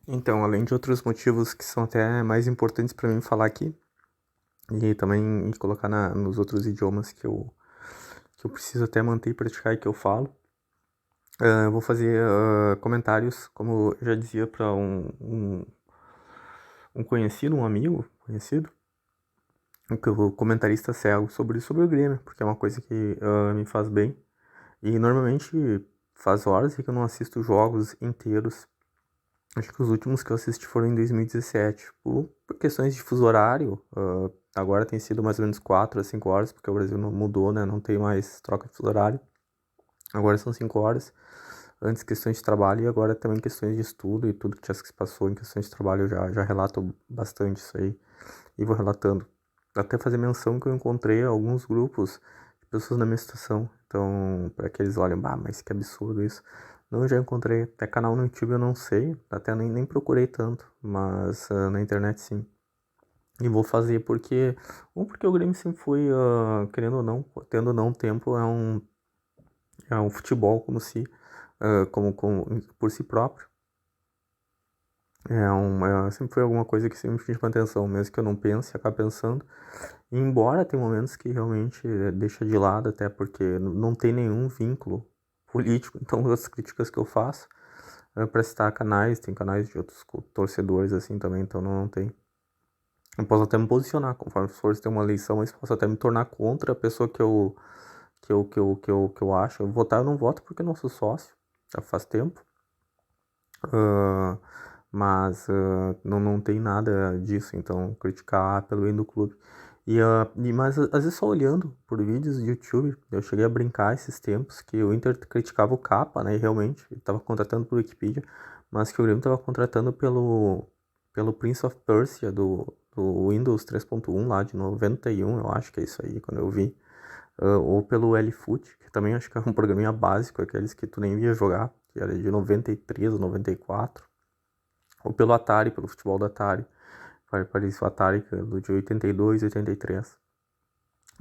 Então, além de outros motivos que são até mais importantes para mim falar aqui, e também colocar nos outros idiomas que eu preciso até manter e praticar e que eu falo, eu vou fazer comentários, como eu já dizia para um conhecido, um amigo conhecido, que o comentarista cego sobre o Grêmio, porque é uma coisa que me faz bem. E normalmente faz horas que eu não assisto jogos inteiros. Acho que os últimos que eu assisti foram em 2017. Por questões de fuso horário, agora tem sido mais ou menos 4 a 5 horas, porque o Brasil não mudou, né? Não tem mais troca de fuso horário. Agora são 5 horas. Antes questões de trabalho e agora também questões de estudo e tudo que já se passou em questões de trabalho eu já relato bastante isso aí e vou relatando. Até fazer menção que eu encontrei alguns grupos de pessoas na minha situação. Então, para que eles olhem, bah, mas que absurdo isso. Não, eu já encontrei. Até canal no YouTube eu não sei, até nem procurei tanto, mas na internet sim. E vou fazer porque o Grêmio sempre foi, querendo ou não, tendo ou não tempo, é um futebol como se, como por si próprio. Sempre foi alguma coisa que sempre me chama atenção, mesmo que eu não pense, acabo pensando. E embora tem momentos que realmente deixa de lado, até porque não tem nenhum vínculo político, então as críticas que eu faço para citar canais, tem canais de outros torcedores assim também, então não tem. Eu posso até me posicionar, conforme for ter uma eleição, mas posso até me tornar contra a pessoa que eu acho. Eu votar eu não voto porque eu não sou sócio, já faz tempo. Ah, mas não tem nada disso, então criticar pelo bem do clube. Mas às vezes só olhando por vídeos do YouTube, eu cheguei a brincar esses tempos que o Inter criticava o Capa, né? E realmente, ele estava contratando por Wikipedia, mas que o Grêmio estava contratando pelo Prince of Persia do Windows 3.1 lá de 91, eu acho que é isso aí, quando eu vi. Ou pelo LFoot, que também acho que é um programinha básico, aqueles que tu nem via jogar, que era de 93 ou 94. Ou pelo Atari, pelo futebol do Atari. Parecia o Atari do de 82 e 83.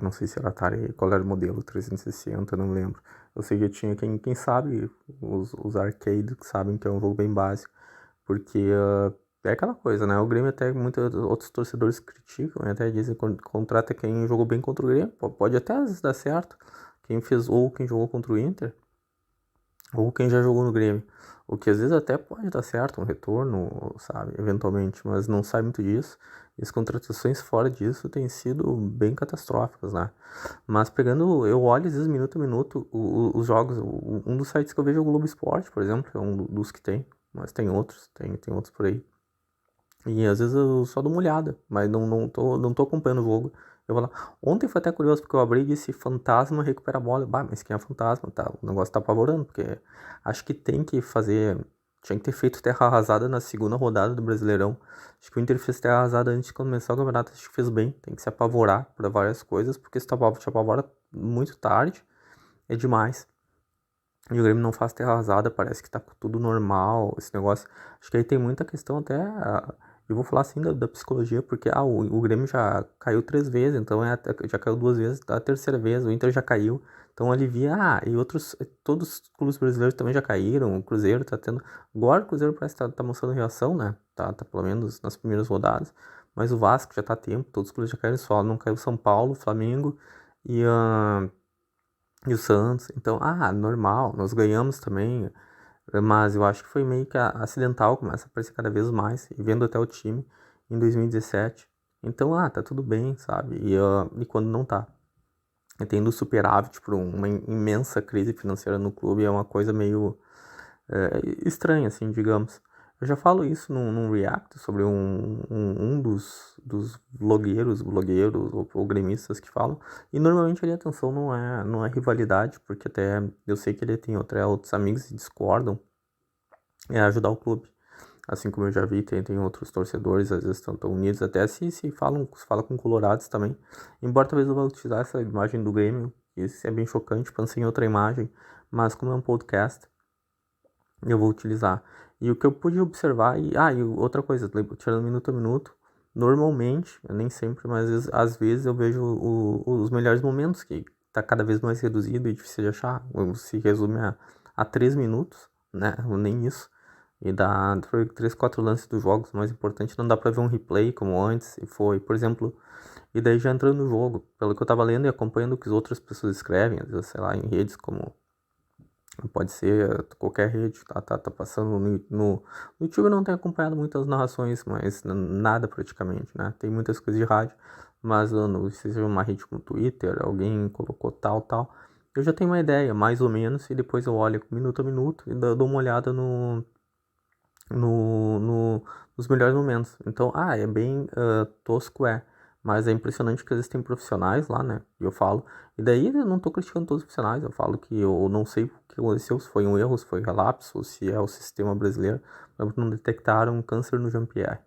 Não sei se era Atari, qual era o modelo, 360, não lembro. Eu sei que tinha, quem sabe, os arcades que sabem que é um jogo bem básico. Porque é aquela coisa, né? O Grêmio até muitos outros torcedores criticam, e até dizem que contrata quem jogou bem contra o Grêmio. Pode até às vezes dar certo. Quem fez ou quem jogou contra o Inter, ou quem já jogou no Grêmio. O que às vezes até pode dar certo, um retorno, sabe, eventualmente, mas não sai muito disso. E as contratações fora disso têm sido bem catastróficas, né? Mas pegando, eu olho às vezes minuto a minuto os jogos. Um dos sites que eu vejo é o Globo Esporte, por exemplo, é um dos que tem, mas tem outros, tem outros por aí. E às vezes eu só dou uma olhada, mas não tô acompanhando o jogo. Eu vou lá. Ontem foi até curioso, porque eu abri e disse fantasma recupera a bola. Bah, mas quem é fantasma? Tá, o negócio tá apavorando, porque acho que tem que fazer. Tinha que ter feito terra arrasada na segunda rodada do Brasileirão. Acho que o Inter fez terra arrasada antes de começar o campeonato. Acho que fez bem. Tem que se apavorar para várias coisas, porque se te apavora muito tarde, é demais. E o Grêmio não faz terra arrasada, parece que tá tudo normal, esse negócio. Acho que aí tem muita questão até. Eu vou falar assim da psicologia, porque o Grêmio já caiu 3 vezes, então já caiu 2 vezes, a terceira vez, o Inter já caiu. Então alivia. E outros. Todos os clubes brasileiros também já caíram, o Cruzeiro tá tendo. Agora o Cruzeiro parece que tá mostrando reação, né? Tá pelo menos nas primeiras rodadas. Mas o Vasco já tá a tempo, todos os clubes já caíram só. Não caiu São Paulo, Flamengo e. E o Santos, então, normal, nós ganhamos também, mas eu acho que foi meio que acidental, começa a aparecer cada vez mais, e vendo até o time em 2017. Então, tá tudo bem, sabe? E quando não tá. E tendo superávit por uma imensa crise financeira no clube é uma coisa meio estranha, assim, digamos. Eu já falo isso num react sobre um dos blogueiros ou gremistas que falam. E normalmente ali a atenção não é rivalidade, porque até eu sei que ele tem outros amigos que discordam, é ajudar o clube. Assim como eu já vi, tem outros torcedores, às vezes estão unidos, até se fala com colorados também. Embora talvez eu vá utilizar essa imagem do Grêmio, isso é bem chocante, pensei em outra imagem, mas como é um podcast, eu vou utilizar. E o que eu pude observar, e outra coisa, tirando minuto a minuto, normalmente, nem sempre, mas às vezes eu vejo os melhores momentos, que tá cada vez mais reduzido e difícil de achar. Se resume a 3 minutos, né? Nem isso. E dá 3, 4 lances dos jogos mais importantes, não dá pra ver um replay como antes, e foi, por exemplo, e daí já entrando no jogo, pelo que eu tava lendo e acompanhando o que as outras pessoas escrevem, às vezes, sei lá, em redes como, pode ser qualquer rede, tá passando no YouTube. Eu não tenho acompanhado muitas narrações, mas nada praticamente, né, tem muitas coisas de rádio, mas não sei se é uma rede como Twitter, alguém colocou tal, eu já tenho uma ideia, mais ou menos, e depois eu olho minuto a minuto e dou uma olhada nos melhores momentos. Então, é bem tosco, mas é impressionante que existem profissionais lá, né? E eu falo, e daí eu não tô criticando todos os profissionais, eu falo que eu não sei o que aconteceu, se foi um erro, se foi relapso, ou se é o sistema brasileiro, mas não detectaram um câncer no Jean-Pierre.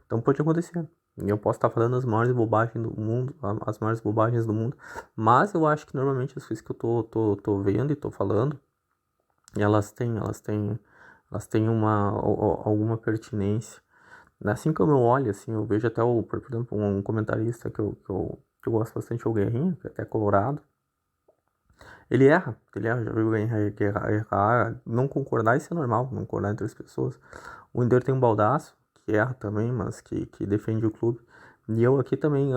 Então pode acontecer. E eu posso estar falando as maiores bobagens do mundo, as maiores bobagens do mundo, mas eu acho que normalmente as coisas que eu tô vendo e tô falando, elas têm alguma pertinência. Assim como eu olho, assim, eu vejo até, por exemplo, um comentarista que eu gosto bastante, o Guerrinho, que é até colorado. Já viu o Guerrinho errar, não concordar, isso é normal, não concordar entre as pessoas. O Inter tem um Baldaço, que erra também, mas que defende o clube. E eu aqui também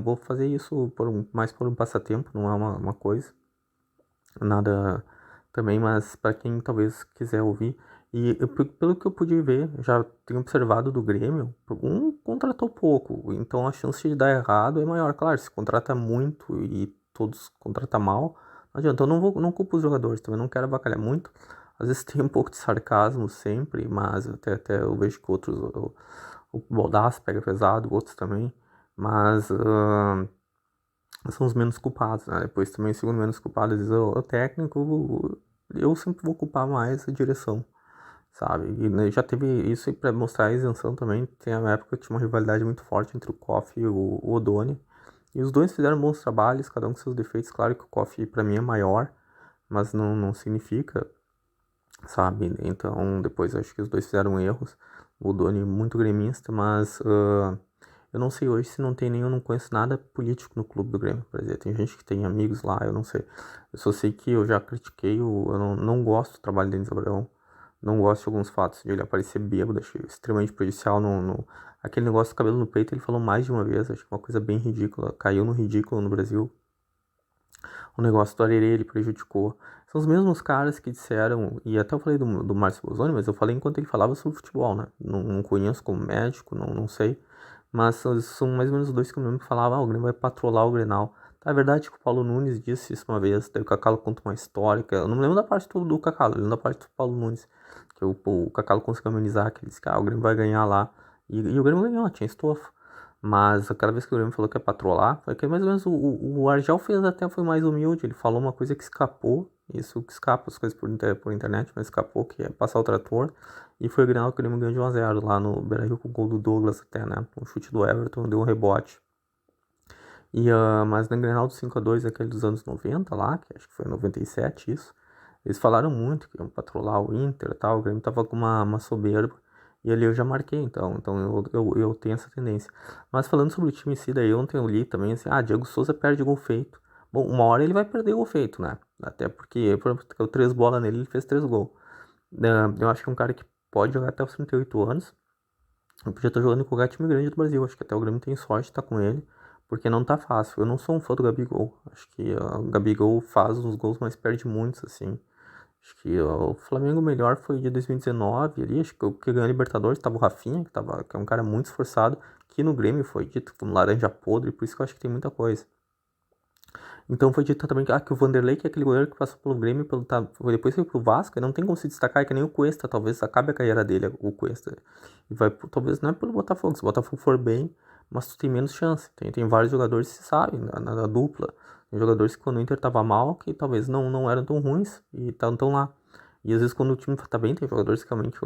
vou fazer isso mais por um passatempo, não é uma coisa nada também, mas para quem talvez quiser ouvir. E pelo que eu pude ver, já tenho observado do Grêmio, um contratou pouco, então a chance de dar errado é maior. Claro, se contrata muito e todos contratam mal, não adianta. Eu não culpo os jogadores, também não quero avacalhar muito. Às vezes tem um pouco de sarcasmo sempre, mas até eu vejo que outros, o Baldassi pega pesado, outros também, mas são os menos culpados, né? Depois também o segundo menos culpado, às vezes o técnico, eu sempre vou culpar mais a direção, sabe? E né, já teve isso e pra mostrar a isenção também, tem uma época que tinha uma rivalidade muito forte entre o Koff e o Odoni, e os dois fizeram bons trabalhos, cada um com seus defeitos. Claro que o Koff pra mim é maior, mas não significa, sabe? Então depois eu acho que os dois fizeram erros, o Odoni muito gremista, mas eu não sei hoje se não tem nenhum, eu não conheço nada político no clube do Grêmio, por exemplo. Tem gente que tem amigos lá, eu não sei. Eu só sei que eu já critiquei, eu não gosto do trabalho do Denis Abraão. Não gosto de alguns fatos de ele aparecer bêbado, achei extremamente prejudicial aquele negócio do cabelo no peito, ele falou mais de uma vez, acho que é uma coisa bem ridícula, caiu no ridículo no Brasil. O negócio do Arerê, ele prejudicou. São os mesmos caras que disseram, e até eu falei do Márcio Bozoni, mas eu falei enquanto ele falava sobre futebol, né? Não conheço como médico, não sei. Mas são mais ou menos os dois que eu lembro que falavam, o Grêmio vai patrolar o Grenal. Tá, é verdade que o Paulo Nunes disse isso uma vez, daí o Cacalo conta uma história, eu não me lembro da parte do Cacalo, eu lembro da parte do Paulo Nunes, que o Cacalo conseguiu amenizar, que ele disse que o Grêmio vai ganhar lá. E o Grêmio ganhou, tinha estofo. Mas aquela vez que o Grêmio falou que ia patrolar, foi que mais ou menos o Argel fez, até foi mais humilde. Ele falou uma coisa que escapou, isso que escapa as coisas por internet, mas escapou, que é passar o trator. E foi o Grenal que o Grêmio ganhou de 1-0 lá no Beira-Rio com o gol do Douglas até, né? Um chute do Everton, deu um rebote. Mas no Grenal do 5-2, aquele dos anos 90 lá, que acho que foi em 97 isso, eles falaram muito que iam patrolar o Inter e tal, o Grêmio tava com uma soberba, e ali eu já marquei, então eu tenho essa tendência. Mas falando sobre o time em si, daí ontem eu li também assim, Diego Souza perde gol feito. Bom, uma hora ele vai perder gol feito, né? Até porque, por exemplo, eu 3 bolas nele, ele fez 3 gols. Eu acho que é um cara que pode jogar até os 38 anos, eu podia estar jogando em qualquer time grande do Brasil. Acho que até o Grêmio tem sorte de estar com ele, porque não tá fácil. Eu não sou um fã do Gabigol. Acho que o Gabigol faz uns gols, mas perde muitos, assim. Acho que o Flamengo melhor foi de 2019 ali. Acho que o que ganhou a Libertadores estava o Rafinha, que é um cara muito esforçado, que no Grêmio foi dito como laranja podre, por isso que eu acho que tem muita coisa. Então foi dito também que o Vanderlei, que é aquele goleiro que passou pelo Grêmio, depois foi pro Vasco, e não tem como se destacar, é que nem o Cuesta, talvez acabe a carreira dele, o Cuesta. E vai, talvez não é pelo Botafogo, se o Botafogo for bem, mas tu tem menos chance. Tem vários jogadores que se sabem, na dupla. Tem jogadores que quando o Inter tava mal, que talvez não eram tão ruins, e tão lá. E às vezes quando o time tá bem, tem jogadores que realmente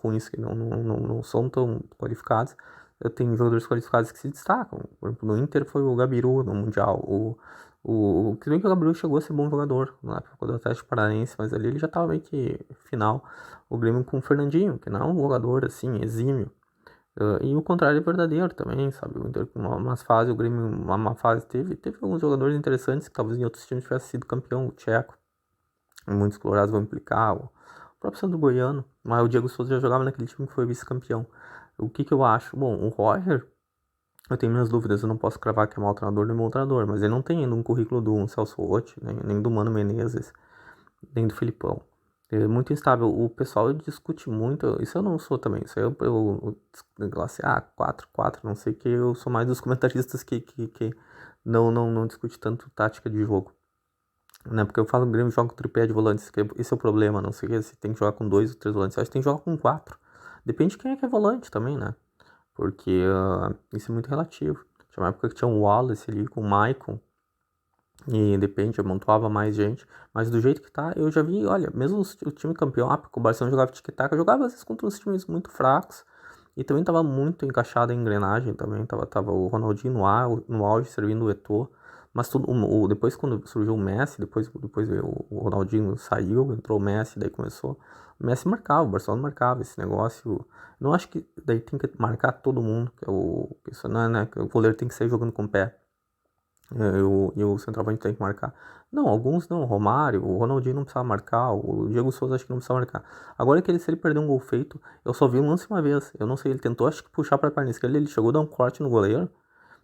ruins, que não são tão qualificados. Eu tenho jogadores qualificados que se destacam. Por exemplo, no Inter foi o Gabiru no Mundial, que bem que o Gabriel chegou a ser bom jogador na época do Atlético Paranaense, mas ali ele já estava meio que final. O Grêmio com o Fernandinho, que não é um jogador assim, exímio. E o contrário é verdadeiro também, sabe? O Inter com umas fases, o Grêmio uma fase teve alguns jogadores interessantes que talvez em outros times tivesse sido campeão, o Tcheco. Muitos colorados vão implicar, o próprio Sandro Goiano, mas o Diego Souza já jogava naquele time que foi vice-campeão. O que eu acho? Bom, o Roger, eu tenho minhas dúvidas, eu não posso cravar que é mau treinador nem bom treinador, mas ele não tem ainda um currículo do Celso Roth, nem do Mano Menezes, nem do Filipão. É muito instável. O pessoal discute muito, isso eu não sou também, isso aí assim, 4-4, não sei o que, eu sou mais dos comentaristas que não discute tanto tática de jogo. Né? Porque eu falo que o Grêmio joga com tripé de volantes, que esse é o problema, não sei se tem que jogar com 2 ou 3 volantes, eu acho que tem que jogar com 4. Depende de quem é que é volante também, né? Porque isso é muito relativo. Tinha uma época que tinha um Wallace ali com o Maicon, e depende, amontoava mais gente. Mas do jeito que tá, eu já vi, olha, mesmo o time campeão, porque o Barcelona jogava tic-tac, eu jogava às vezes contra uns times muito fracos. E também tava muito encaixado em engrenagem também. Tava o Ronaldinho no auge servindo o Eto'o. Mas depois quando surgiu o Messi, depois o Ronaldinho saiu, entrou o Messi, daí começou. O Messi marcava, o Barcelona marcava esse negócio. Não acho que daí tem que marcar todo mundo. Isso não é, né? Que o goleiro tem que sair jogando com o pé. E o centroavante tem que marcar. Não, alguns não. O Romário, o Ronaldinho não precisava marcar. O Diego Souza acho que não precisava marcar. Agora que se ele perdeu um gol feito, eu só vi um lance uma vez. Eu não sei, ele tentou acho que puxar pra perna esquerda, ele chegou a dar um corte no goleiro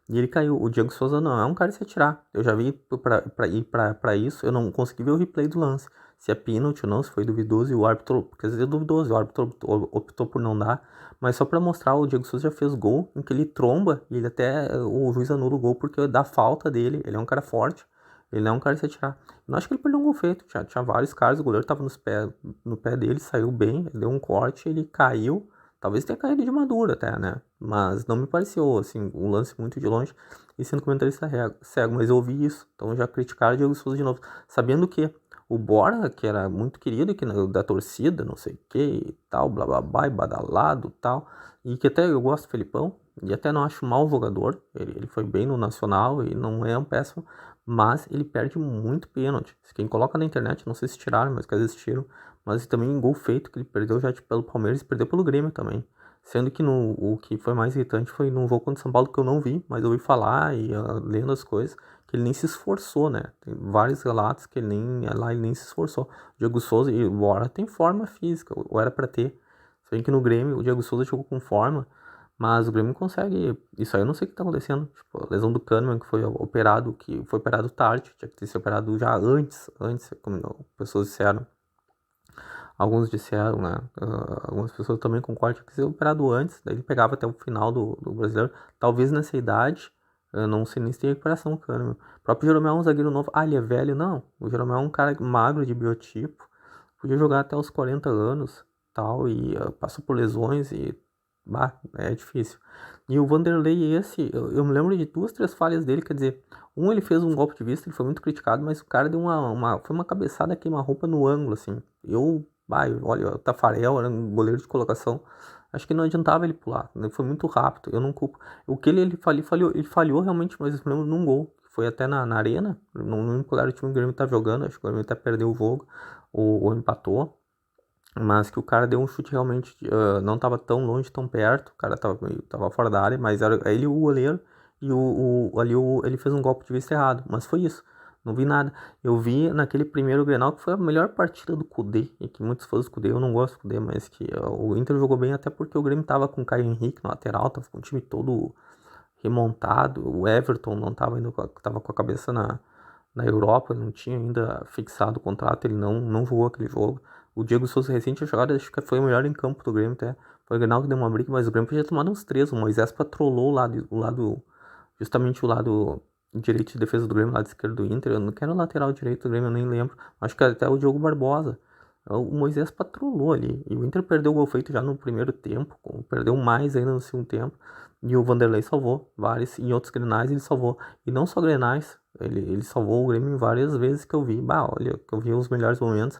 e ele caiu. O Diego Souza não é um cara de se atirar. Eu já vi pra ir pra isso, eu não consegui ver o replay do lance. Se é pênalti ou não, se foi duvidoso e o árbitro, porque às vezes é duvidoso, o árbitro optou por não dar. Mas só pra mostrar, o Diego Souza já fez gol em que ele tromba e ele até, o juiz anula o gol porque dá falta dele. Ele é um cara forte, ele não é um cara de se atirar. Eu não acho que ele perdeu um gol feito, tinha vários caras, o goleiro tava no pé dele, saiu bem, ele deu um corte, ele caiu. Talvez tenha caído de madura até, né? Mas não me pareceu, assim, um lance muito de longe. E sendo comentarista cego, mas eu ouvi isso. Então já criticaram o Diego Souza de novo. Sabendo que o Bora, que era muito querido aqui da torcida, não sei o que e tal, blá blá blá, e badalado e tal. E que até eu gosto do Felipão, e até não acho mau jogador. Ele foi bem no Nacional e não é um péssimo. Mas ele perde muito pênalti. Quem coloca na internet, não sei se tiraram, mas que às vezes tiram. Mas também em gol feito que ele perdeu já tipo, pelo Palmeiras e perdeu pelo Grêmio também. Sendo que o que foi mais irritante foi num jogo contra o São Paulo que eu não vi, mas eu ouvi falar e lendo as coisas, que ele nem se esforçou, né? Tem vários relatos que ele nem se esforçou. O Diego Souza, e embora tem forma física, ou era pra ter. Se bem que no Grêmio o Diego Souza jogou com forma, mas o Grêmio consegue. Isso aí eu não sei o que tá acontecendo. Tipo, a lesão do Kahneman que foi operado tarde, tinha que ter sido operado já antes, como pessoas disseram. Alguns disseram, né? Algumas pessoas também concordam que ser operado antes, daí ele pegava até o final do brasileiro. Talvez nessa idade, eu não sei nem se tem recuperação do Kahneman. O próprio Jeromel é um zagueiro novo. Ah, ele é velho? Não. O Jeromel é um cara magro de biotipo. Podia jogar até os 40 anos tal, e passou por lesões e. Bah, é difícil. E o Vanderlei, eu me lembro de 2, 3 falhas dele, quer dizer, ele fez um golpe de vista, ele foi muito criticado, mas o cara deu foi uma cabeçada queima-roupa no ângulo, assim. Olha, o Tafarel era um goleiro de colocação. Acho que não adiantava ele pular, né? Foi muito rápido. Eu não culpo. O que ele falhou realmente, mas eu me lembro num gol. Que foi até na arena. Não lembro qual era o time que o Grêmio tá jogando. Acho que o Grêmio até perdeu o jogo. Ou empatou. Mas que o cara deu um chute realmente. Não tava tão longe, tão perto. O cara tava fora da área, mas era ele e o goleiro. E ele fez um golpe de vista errado. Mas foi isso. Não vi nada. Eu vi naquele primeiro Grenal que foi a melhor partida do Kudê. E que muitos fãs do Kudê, eu não gosto do Kudê, mas que o Inter jogou bem até porque o Grêmio tava com o Caio Henrique no lateral, tava com o time todo remontado. O Everton não tava indo, tava com a cabeça na Europa, não tinha ainda fixado o contrato, ele não jogou aquele jogo. O Diego Souza recente a jogada, acho que foi o melhor em campo do Grêmio até. Foi o Grenal que deu uma briga, mas o Grêmio podia ter tomado uns 3. O Moisés patrolou justamente o lado direito de defesa do Grêmio, lado esquerdo do Inter. Eu não quero o lateral direito do Grêmio, eu nem lembro. Acho que até o Diogo Barbosa. O Moisés patrolou ali. E o Inter perdeu o gol feito já no primeiro tempo. Perdeu mais ainda no segundo tempo. E o Vanderlei salvou vários. Em outros grenais ele salvou. E não só grenais. Ele salvou o Grêmio várias vezes que eu vi. Bah, olha, que eu vi os melhores momentos.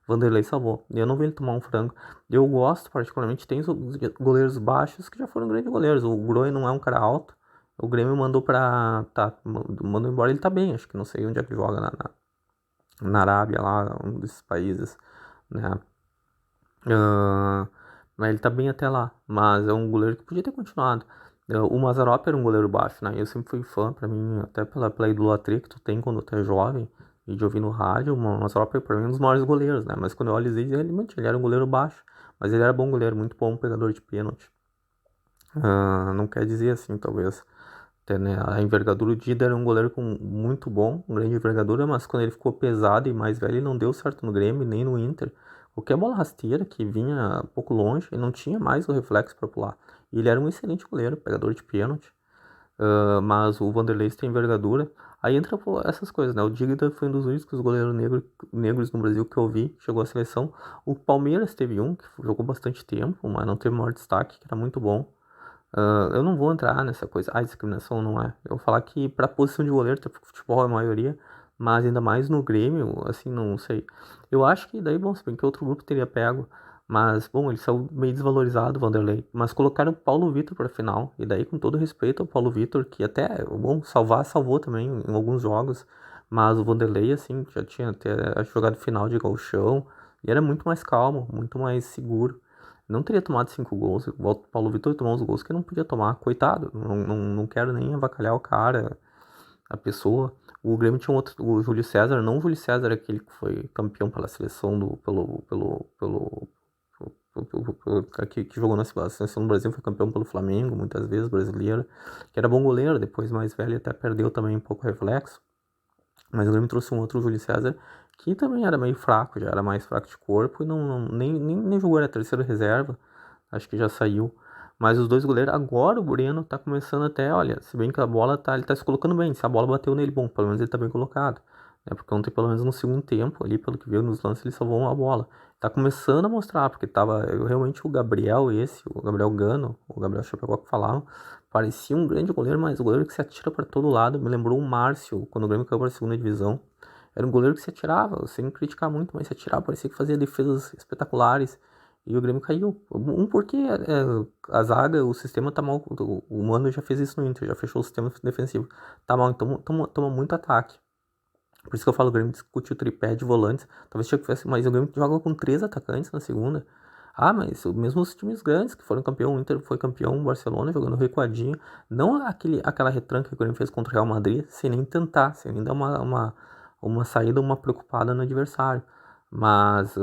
Vanderlei salvou. E eu não vi ele tomar um frango. Eu gosto, particularmente, tem os goleiros baixos que já foram grandes goleiros. O Groy não é um cara alto. O Grêmio mandou pra. Tá, mandou embora, ele tá bem. Acho que não sei onde é que joga na Arábia, lá, um desses países, né? Mas ele tá bem até lá. Mas é um goleiro que podia ter continuado. O Mazzaropi era um goleiro baixo, né? Eu sempre fui fã, pra mim, até pela idolatria que tu tem quando tu é jovem. e de ouvir no rádio, o Mazzaropi pra mim é um dos maiores goleiros, né? Mas quando eu olho ele era um goleiro baixo, mas ele era bom goleiro, muito bom pegador de pênalti. Não quer dizer assim, talvez. Até, né, a envergadura, o Dida era um goleiro muito bom, com grande envergadura, mas quando ele ficou pesado e mais velho, ele não deu certo no Grêmio, nem no Inter. Qualquer bola rasteira que vinha um pouco longe, ele não tinha mais o reflexo para pular. E ele era um excelente goleiro, pegador de pênalti. Mas o Vanderlei tem envergadura. Aí entra pô, essas coisas, né? O Dida foi um dos únicos goleiros negros no Brasil que eu vi, chegou à seleção. O Palmeiras teve um, que jogou bastante tempo, mas não teve maior destaque, que era muito bom. Eu não vou entrar nessa coisa, discriminação não é. Eu vou falar que pra posição de goleiro, até porque futebol é a maioria, mas ainda mais no Grêmio, assim, não sei. Eu acho que daí, bom, se bem que outro grupo teria pego, mas, bom, ele saiu meio desvalorizado, o Vanderlei. Mas colocaram o Paulo Vitor pra final, e daí, com todo respeito ao Paulo Vitor, que até, bom, salvou também em alguns jogos, mas o Vanderlei, assim, já tinha até jogado final de gauchão, e era muito mais calmo, muito mais seguro. Não teria tomado 5 gols. O Paulo Vitor tomou os gols que não podia tomar. Coitado. Não quero nem avacalhar o cara, a pessoa. O Grêmio tinha um outro, o Júlio César. Não o Júlio César, aquele que foi campeão pela seleção que jogou na seleção do Brasil, foi campeão pelo Flamengo, muitas vezes, brasileiro. Que era bom goleiro, depois mais velho até perdeu também um pouco o reflexo. Mas o Grêmio trouxe um outro Júlio César que também era meio fraco, já era mais fraco de corpo e nem jogou, era terceira reserva. Acho que já saiu. Mas os dois goleiros, agora o Breno tá começando até, olha, se bem que a bola tá, ele tá se colocando bem. Se a bola bateu nele, bom, pelo menos ele tá bem colocado. Né? Porque ontem, pelo menos no segundo tempo, ali, pelo que viu nos lances, ele salvou uma bola. Tá começando a mostrar, porque tava realmente o Gabriel, o Gabriel Gano, o Gabriel Chapecó que falavam, parecia um grande goleiro, mas o goleiro que se atira para todo lado. Me lembrou o Márcio, quando o Grêmio caiu pra segunda divisão. Era um goleiro que se atirava, sem criticar muito, mas se atirava, parecia que fazia defesas espetaculares. E o Grêmio caiu. Porque a zaga, o sistema tá mal. O Mano já fez isso no Inter, já fechou o sistema defensivo. Tá mal, então toma muito ataque. Por isso que eu falo, o Grêmio discute o tripé de volantes. Talvez tivesse, mas o Grêmio joga com 3 atacantes na segunda. Mas mesmo os times grandes que foram campeão, o Inter foi campeão, o Barcelona jogando recuadinho. Não aquela retranca que o Grêmio fez contra o Real Madrid, sem nem tentar, sem nem dar uma saída, uma preocupada no adversário. Mas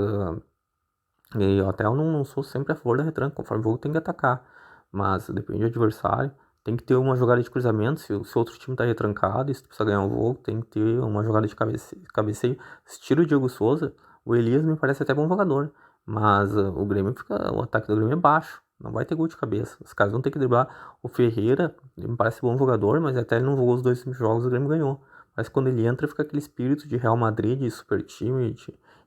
e eu até eu não sou sempre a favor da retranca, conforme o jogo tem que atacar. Mas depende do adversário. Tem que ter uma jogada de cruzamento, se o outro time tá retrancado, e se tu precisa ganhar um jogo, tem que ter uma jogada de cabeceio. Estilo Diego Souza, o Elias me parece até bom jogador. Mas o ataque do Grêmio é baixo. Não vai ter gol de cabeça. Os caras vão ter que driblar. O Ferreira, ele me parece bom jogador, mas até ele não jogou os 2 jogos, o Grêmio ganhou. Mas quando ele entra, fica aquele espírito de Real Madrid, de super time,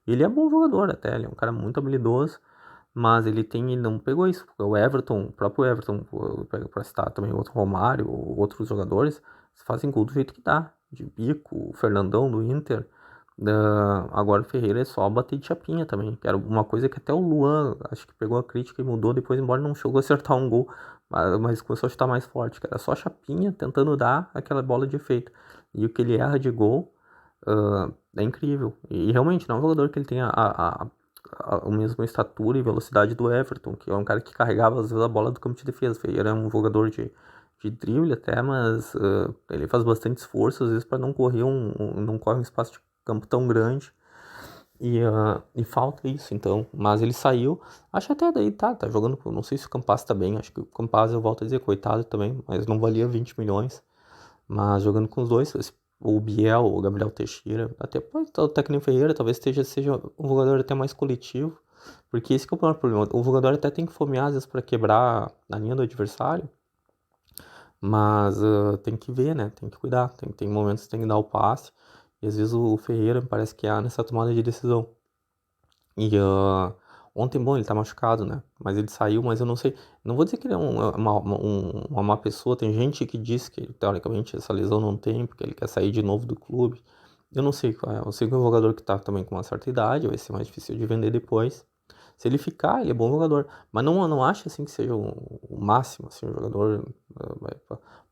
ele é bom jogador até, ele é um cara muito habilidoso, mas ele não pegou isso. O Everton, o próprio Everton, para citar também outro Romário, outros jogadores, fazem gol do jeito que dá, de bico, o Fernandão do Inter. Agora o Ferreira é só bater de chapinha também, que era uma coisa que até o Luan, acho que pegou a crítica e mudou depois, embora não chegou a acertar um gol, mas começou a chutar mais forte, que era só chapinha tentando dar aquela bola de efeito. E o que ele erra de gol é incrível. E realmente não é um jogador que ele tenha a mesma estatura e velocidade do Everton, que é um cara que carregava às vezes a bola do campo de defesa. Ferreira é um jogador de drible até, mas ele faz bastante esforço às vezes para não correr não corre um espaço de campo tão grande. E falta isso, então. Mas ele saiu. Acho até daí tá jogando. Não sei se o Campas tá bem. Acho que o Campas eu volto a dizer, coitado também. Mas não valia 20 milhões. Mas jogando com os dois, o Biel, o Gabriel Teixeira, até pode estar o técnico Ferreira, talvez seja um jogador até mais coletivo. Porque esse que é o maior problema. O jogador até tem que fomear às vezes para quebrar a linha do adversário. Mas tem que ver, né? Tem que cuidar. Tem momentos que tem que dar o passe. E às vezes o Ferreira parece que é nessa tomada de decisão. E ontem, bom, ele tá machucado, né? Mas ele saiu, mas eu não sei. Não vou dizer que ele é uma má pessoa. Tem gente que diz que, teoricamente, essa lesão não tem, porque ele quer sair de novo do clube. Eu não sei qual é. Eu sei que é um jogador que tá também com uma certa idade, vai ser mais difícil de vender depois. Se ele ficar, ele é bom jogador. Mas não acho assim que seja o máximo, assim, o jogador.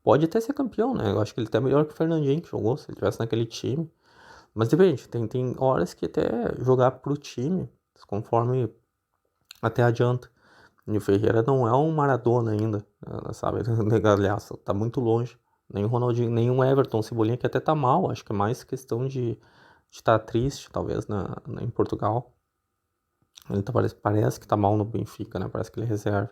Pode até ser campeão, né? Eu acho que ele tá melhor que o Fernandinho que jogou, se ele tivesse naquele time. Mas depende, tem horas que até jogar pro time, conforme até adianta. E o Ferreira não é um Maradona ainda, sabe? Aliás, tá muito longe. Nem o Ronaldinho, nem o Everton, Cebolinha, que até tá mal. Acho que é mais questão estar triste, talvez, em Portugal. Ele parece que tá mal no Benfica, né? Parece que ele é reserva.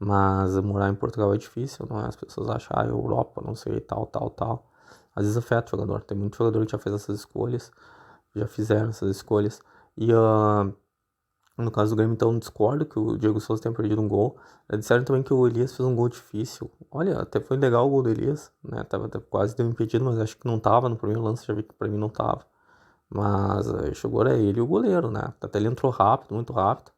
Mas morar em Portugal é difícil, não é? As pessoas acham, Europa, não sei, tal, tal, tal. Às vezes afeta o jogador. Tem muito jogador que já fez essas escolhas, já fizeram essas escolhas. E no caso do Grêmio, então, discordo que o Diego Souza tenha perdido um gol. Disseram também que o Elias fez um gol difícil. Olha, até foi legal o gol do Elias, né? Quase deu impedido, mas acho que não tava no primeiro lance, já vi que pra mim não tava. Mas chegou era ele e o goleiro, né? Até ele entrou rápido, muito rápido.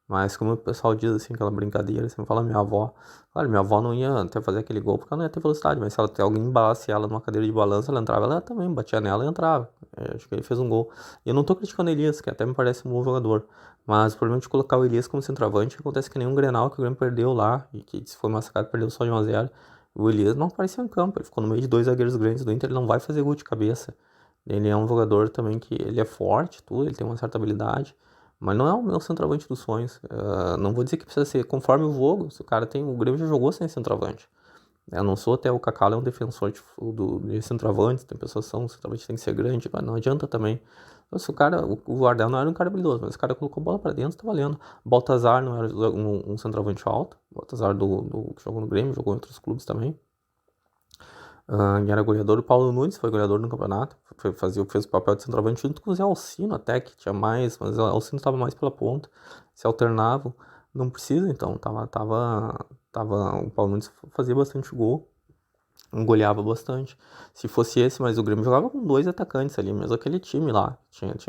Mas como o pessoal diz assim, aquela brincadeira, sempre fala minha avó. Claro, minha avó não ia até fazer aquele gol porque ela não ia ter velocidade, mas se ela ter alguém embalasse ela numa cadeira de balanço, ela entrava, ela também batia nela e entrava. Acho que ele fez um gol. E eu não tô criticando o Elias, que até me parece um bom jogador. Mas o problema de colocar o Elias como centroavante acontece que nem um Grenal que o Grêmio perdeu lá, e que se foi massacrado, perdeu só de 1-0. O Elias não apareceu em campo, ele ficou no meio de dois zagueiros grandes do Inter, ele não vai fazer gol de cabeça. Ele é um jogador também que ele é forte, tudo, ele tem uma certa habilidade. Mas não é o meu centroavante dos sonhos. Não vou dizer que precisa ser conforme o jogo. Se o cara tem. O Grêmio já jogou sem centroavante. Eu não sou até o Kaká é um defensor de centroavante. Tem pessoas que são, o centroavante tem que ser grande, mas não adianta também. Então, se o cara, o Ardel não era um cara habilidoso, mas o cara colocou a bola pra dentro, tá valendo. Baltazar não era um centroavante alto. Baltazar que jogou no Grêmio, jogou em outros clubes também. E era goleador. O Paulo Nunes foi goleador no campeonato. Fez o papel de centroavante junto com o Zé Alcino até, que tinha mais, mas o Alcino estava mais pela ponta. Se alternavam. Não precisa, então. O Paulo Nunes fazia bastante gol. Goleava bastante. Se fosse esse, mas o Grêmio jogava com dois atacantes ali, mesmo aquele time lá.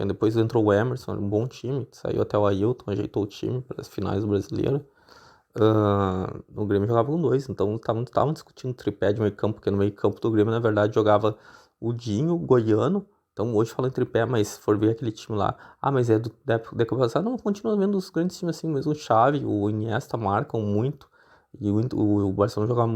Depois entrou o Emerson, era um bom time. Saiu até o Ailton, ajeitou o time para as finais do Brasileiro. O Grêmio jogava com dois, então estavam discutindo tripé de meio campo, porque no meio campo do Grêmio, na verdade, jogava o Dinho, o Goiano. Então hoje falando em tripé, mas se for ver aquele time lá, mas é da época passada, não, continua vendo os grandes times assim, mesmo o Xavi, o Iniesta marcam muito, e o Barcelona jogava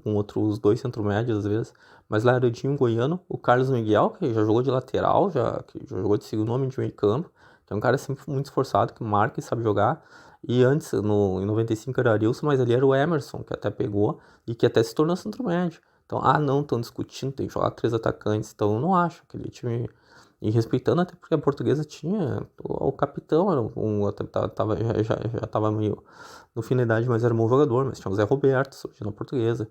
com outros dois centro-médios às vezes, mas lá era o Dinho, o Goiano, o Carlos Miguel, que já jogou de lateral, que já jogou de segundo homem de meio campo, que é um cara sempre muito esforçado, que marca e sabe jogar. E antes, em 95 era o Arilson, mas ali era o Emerson, que até pegou e que até se tornou centro-médio. Então, não, estão discutindo, tem que jogar três atacantes. Então, eu não acho aquele time. E respeitando até porque a Portuguesa tinha o capitão, já tava meio no fim da idade, mas era um bom jogador. Mas tinha o Zé Roberto, surgindo na Portuguesa.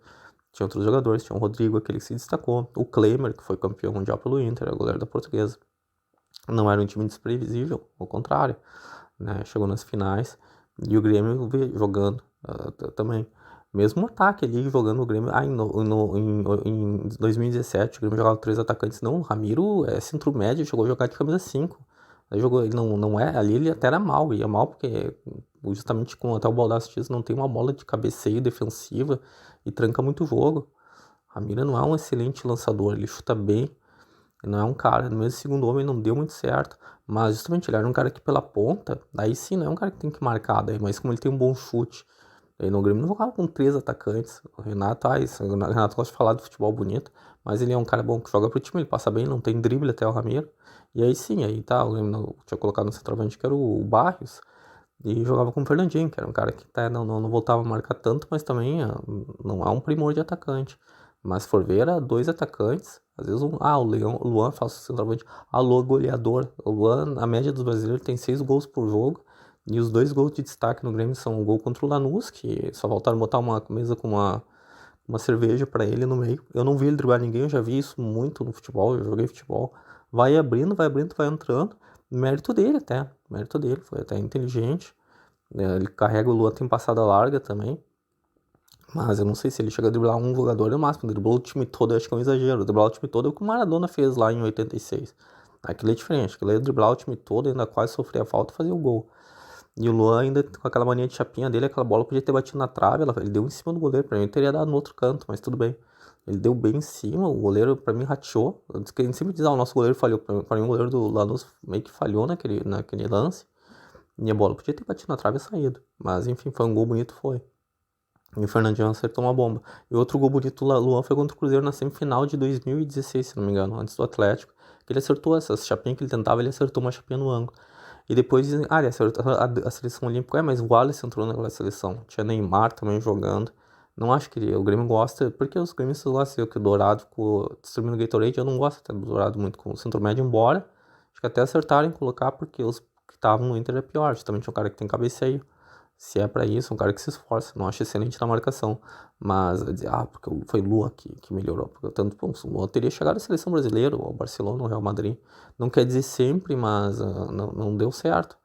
Tinha outros jogadores, tinha o Rodrigo, aquele que se destacou. O Klemer, que foi campeão mundial pelo Inter, era o goleiro da Portuguesa. Não era um time desprevisível, ao contrário, né? Chegou nas finais. E o Grêmio jogando também. Mesmo o ataque ali, jogando o Grêmio. Em 2017, o Grêmio jogava três atacantes. Não, o Ramiro é centro médio, chegou a jogar de camisa 5. Aí jogou, ele não é, ali ele até era mal, ia mal porque justamente com até o Baldassi diz, não tem uma bola de cabeceio defensiva e tranca muito o jogo. O Ramiro não é um excelente lançador, ele chuta bem, não é um cara, no mesmo segundo homem não deu muito certo, mas justamente ele era um cara que pela ponta, daí sim, não é um cara que tem que marcar, daí, mas como ele tem um bom chute, daí no Grêmio não jogava com três atacantes, o Renato, o Renato gosta de falar do futebol bonito, mas ele é um cara bom que joga pro time, ele passa bem, não tem drible até o Ramiro, e aí sim, aí tá, o Grêmio tinha colocado no centroavante que era o Barrios, e jogava com o Fernandinho, que era um cara que não voltava a marcar tanto, mas também não é um primor de atacante. Mas se for ver, era dois atacantes. Às vezes o Luan faz o centroavante. Alô, goleador. O Luan, a média dos brasileiros, tem 6 gols por jogo. E os 2 gols de destaque no Grêmio são o gol contra o Lanús, que só voltaram a botar uma mesa com uma cerveja pra ele no meio. Eu não vi ele driblar ninguém, eu já vi isso muito no futebol, eu joguei futebol. Vai abrindo, vai entrando. Mérito dele até. Mérito dele, foi até inteligente. Ele carrega o Luan, tem passada larga também. Mas eu não sei se ele chega a driblar um jogador no máximo. Driblou o time todo, eu acho que é um exagero. Driblar o time todo é o que o Maradona fez lá em 86. Aquilo é diferente. Aquilo é driblar o time todo, ainda quase sofrer a falta e fazer o gol. E o Luan ainda com aquela mania de chapinha dele, aquela bola podia ter batido na trave. Ele deu em cima do goleiro. Pra mim teria dado no outro canto, mas tudo bem. Ele deu bem em cima, o goleiro pra mim rateou. A gente sempre diz, o nosso goleiro falhou. Pra mim o goleiro do Lanús meio que falhou naquele lance. E a bola podia ter batido na trave e saído. Mas enfim, foi um gol bonito, foi. E o Fernandinho acertou uma bomba. E outro gol bonito do Luan foi contra o Cruzeiro na semifinal de 2016, se não me engano, antes do Atlético. Que ele acertou essas chapinhas que ele tentava, ele acertou uma chapinha no ângulo. E depois dizem, ele acertou a seleção olímpica, mas o Wallace entrou naquela seleção. Tinha Neymar também jogando. Não acho que o Grêmio gosta, porque os gremistas gostam que o Dourado ficou distribuindo Gatorade, eu não gosto até do Dourado muito com o centro médio, embora acho que até acertaram em colocar, porque os que estavam no Inter é pior, justamente um cara que tem cabeceio. Se é pra isso, um cara que se esforça, não acho excelente na marcação. Mas dizer, porque foi Lua que melhorou. Porque tanto, pô, o Lua teria chegado à seleção brasileira, ao Barcelona, ao Real Madrid. Não quer dizer sempre, mas não deu certo.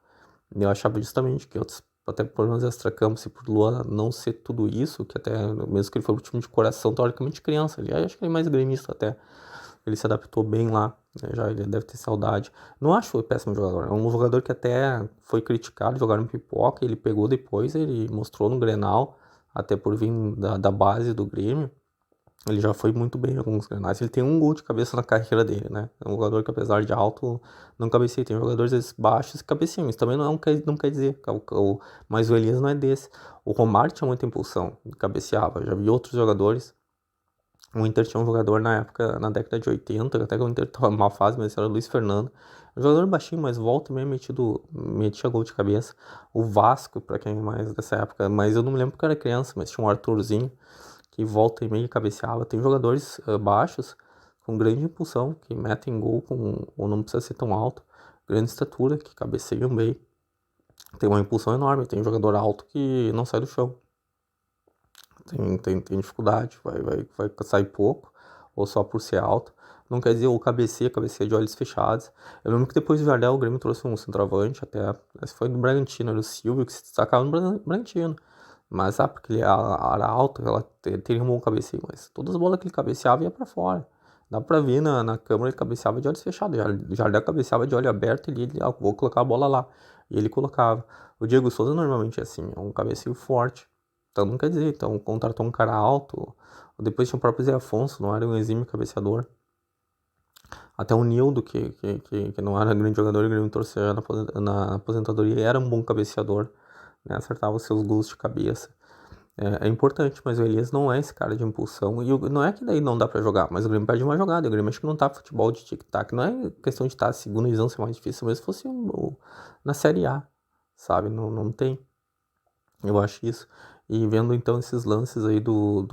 Eu achava justamente que outros, até problemas extra-campo, se por Lua não ser tudo isso, que até, mesmo que ele foi um time de coração, teoricamente criança. Aliás, acho que ele é mais gremista até. Ele se adaptou bem lá, né? Já ele deve ter saudade. Não acho ele péssimo jogador. É um jogador que até foi criticado, jogar no Pipoca, ele pegou depois, ele mostrou no Grenal, até por vir da base do Grêmio. Ele já foi muito bem em alguns Grenais. Ele tem um gol de cabeça na carreira dele, né? É um jogador que, apesar de alto, não cabeceia. Tem jogadores baixos que cabeceiam. Isso também não quer dizer. Mas o Elias não é desse. O Romário tinha muita impulsão, cabeceava. Já vi outros jogadores. O Inter tinha um jogador na época, na década de 80, até que o Inter tava numa fase, mas era o Luiz Fernando. Um jogador baixinho, mas volta e meia metia gol de cabeça. O Vasco, pra quem é mais dessa época, mas eu não me lembro porque eu era criança, mas tinha um Arthurzinho que volta e meia cabeceava. Tem jogadores baixos com grande impulsão, que metem gol ou não precisa ser tão alto, grande estatura, que cabeceiam bem. Tem uma impulsão enorme, tem jogador alto que não sai do chão. Tem dificuldade, vai sair pouco, ou só por ser alto. Não quer dizer, ou cabeceia de olhos fechados. Eu lembro que depois do Jardel, o Grêmio trouxe um centroavante, até, esse foi do Bragantino, era o Silvio, que se destacava no Bragantino. Mas, porque ele era alto, ela teria um bom cabeceio, mas todas as bolas que ele cabeceava ia pra fora. Dá pra ver na câmera, ele cabeceava de olhos fechados. Jardel cabeceava de olho aberto, vou colocar a bola lá. E ele colocava. O Diego Souza normalmente é assim, é um cabeceio forte. Então não quer dizer, então contratou um cara alto. Depois tinha o próprio Zé Afonso, não era um exímio cabeceador. Até o Nildo, que não era grande jogador, e Grêmio torcia na aposentadoria, era um bom cabeceador, né? Acertava os seus gols de cabeça. É importante, mas o Elias não é esse cara de impulsão. E não é que daí não dá pra jogar, mas o Grêmio perde uma jogada. O Grêmio acho que não tá futebol de tic-tac. Não é questão de estar segunda divisão ser mais difícil, mas se fosse na Série A, sabe? Não tem. Eu acho isso. E vendo então esses lances aí do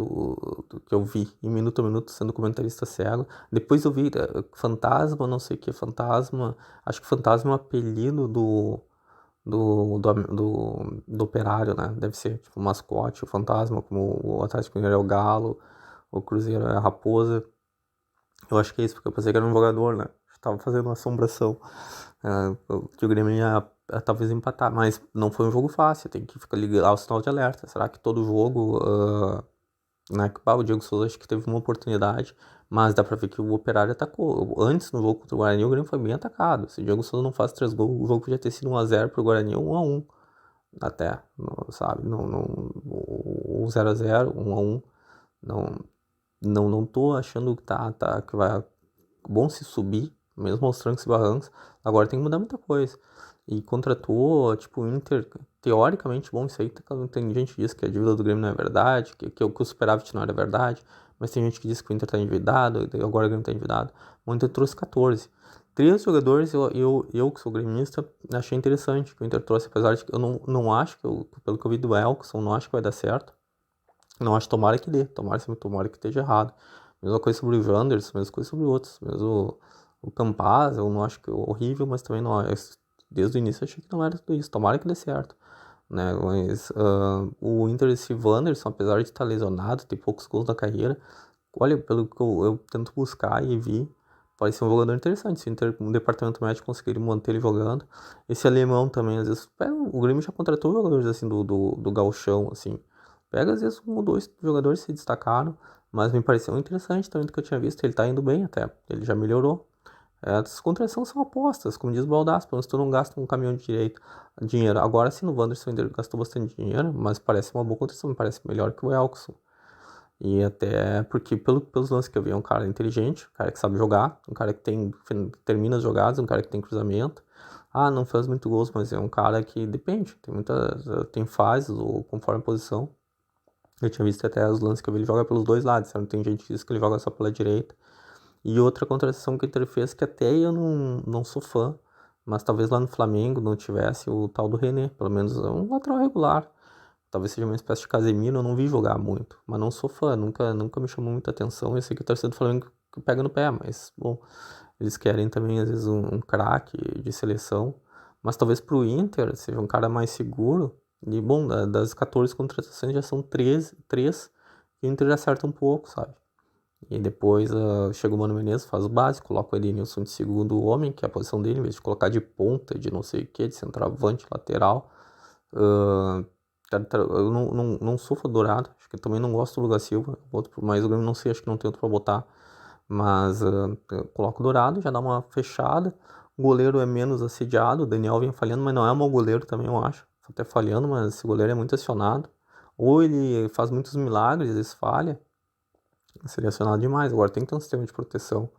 que eu vi em minuto a minuto sendo comentarista cego. Depois eu vi Fantasma, não sei o que, Fantasma. Acho que Fantasma é um apelido do Operário, né? Deve ser tipo o mascote, o Fantasma, como o Atlético Mineiro é o Galo, o Cruzeiro é a Raposa. Eu acho que é isso, porque eu pensei que era um jogador, né? Estava fazendo uma assombração. Que o Grêmio ia talvez empatar, mas não foi um jogo fácil, tem que ficar ligar o sinal de alerta. Será que todo jogo, né, o Diego Souza acho que teve uma oportunidade, mas dá pra ver que o Operário atacou. Antes, no jogo contra o Guarani, o Grêmio foi bem atacado. Se o Diego Souza não faz 3 gols, o jogo podia ter sido 1-0 pro Guarani ou 1-1. Até, sabe? O 0-0, 1-1. Não, não tô achando que vai bom se subir, mesmo aos trancos e barrancos. Agora tem que mudar muita coisa. E contratou, tipo, o Inter, teoricamente, bom, isso aí tem gente que diz que a dívida do Grêmio não é verdade, que o superávit não era verdade, mas tem gente que diz que o Inter tá endividado, e agora o Grêmio tá endividado. O Inter trouxe 14. 3 jogadores, eu que sou gremista, achei interessante que o Inter trouxe, apesar de que eu não acho, pelo que eu vi do Elkson, não acho que vai dar certo. Não acho, tomara que dê, tomara que esteja errado. Mesma coisa sobre o Wanderson, mesma coisa sobre outros. Mesmo o Campaz, eu não acho que é horrível, mas também não desde o início eu achei que não era tudo isso. Tomara que dê certo, né? Mas o Inter, esse Wanderson, apesar de estar lesionado, ter poucos gols na carreira, olha, pelo que eu tento buscar e vi, pode ser um jogador interessante. Se o Inter, um departamento médico conseguir manter ele jogando. Esse alemão também, às vezes, o Grêmio já contratou jogadores assim do gauchão, assim. Pega, às vezes, um ou dois jogadores se destacaram, mas me pareceu interessante também do que eu tinha visto. Ele tá indo bem até, ele já melhorou. As contratações são apostas, como diz o Baldassi, pelo menos tu não gasta um caminhão de dinheiro. Agora sim, no Wanderson ele gastou bastante dinheiro, mas parece uma boa contratação, me parece melhor que o Elkson. E até porque, pelos lances que eu vi, é um cara inteligente, um cara que sabe jogar, um cara que termina as jogadas, um cara que tem cruzamento. Não faz muito gols, mas é um cara que depende, tem fases, ou conforme a posição. Eu tinha visto até os lances que eu vi, ele joga pelos dois lados, sabe? Tem gente que diz que ele joga só pela direita. E outra contratação que o Inter fez, que até eu não sou fã, mas talvez lá no Flamengo não tivesse o tal do René, pelo menos é um lateral regular. talvez seja uma espécie de Casemiro, eu não vi jogar muito, mas não sou fã, nunca me chamou muita atenção. Eu sei que o torcedor do Flamengo pega no pé, mas, bom, eles querem também, às vezes, um craque de seleção, mas talvez pro Inter seja um cara mais seguro. E, bom, das 14 contratações já são 13, e o Inter já acerta um pouco, sabe? E depois chega o Mano Menezes, faz o básico, coloca o Edenilson de segundo homem, que é a posição dele, em vez de colocar de ponta, de não sei o que, de centroavante, lateral. Uh, eu não sou fã do Dourado, acho que eu também não gosto do Lucas Silva, mas eu não sei, acho que não tem outro pra botar. Mas eu coloco o Dourado, já dá uma fechada. O goleiro é menos assediado, o Daniel vem falhando, mas não é um mau goleiro também, eu acho. Tá até falhando, mas esse goleiro é muito acionado. Ou ele faz muitos milagres, às vezes falha. Selecionado demais. Agora tem que ter um sistema de proteção.